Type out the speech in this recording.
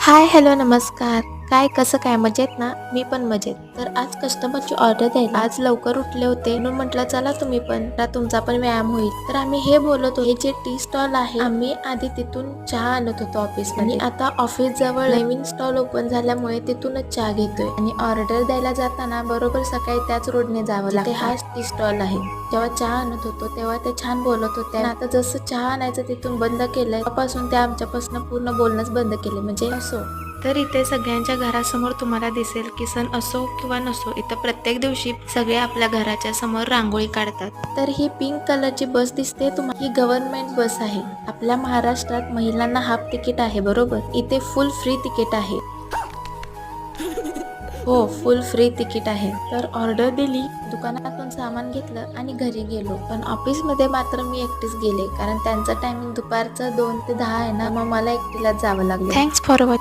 हाय, hello, नमस्कार. काय कसं काय मजेत ना? मी पण मजेत. तर आज कस्टमरची ऑर्डर द्यायला आज लवकर उठले होते म्हणून म्हटलं चला तुम्ही पण तुमचा पण व्यायाम होईल. तर आम्ही हे बोलत होतो, हे जे टी स्टॉल आहे आम्ही आधी तिथून चहा आणत होतो ऑफिस आणि आता ऑफिस जवळ नवीन स्टॉल ओपन झाल्यामुळे तिथूनच चहा घेतोय आणि ऑर्डर द्यायला जाताना बरोबर सकाळी त्याच रोडने जावं लागतं. हाच टी स्टॉल आहे. जेव्हा चहा आणत होतो तेव्हा ते छान बोलत होते आणि आता जसं चहा आणायचं तिथून बंद केलंय तेव्हापासून ते आमच्यापासून पूर्ण बोलणंच बंद केले. म्हणजे असो तर इथे सगळ्यांच्या घरासमोर तुम्हाला दिसेल की सण असो किंवा नसो इथं प्रत्येक दिवशी सगळे आपल्या घराच्या समोर रांगोळी काढतात. तर ही पिंक कलरची बस दिसते तुम्हाला, ही गव्हर्नमेंट बस आहे. आपल्या महाराष्ट्रात महिलांना हाफ तिकीट आहे बरोबर, इथे फुल फ्री तिकीट आहे. हो, फुल फ्री तिकीट आहे. तर ऑर्डर दिली, दुकानातून सामान घेतलं आणि घरी गेलो. पण ऑफिसमध्ये मात्र मी एकटीच गेले कारण त्यांचं टायमिंग दुपारचं 2 ते 10 आहे ना, मग मला एकटीलाच जावं लागलं. Thanks for watching.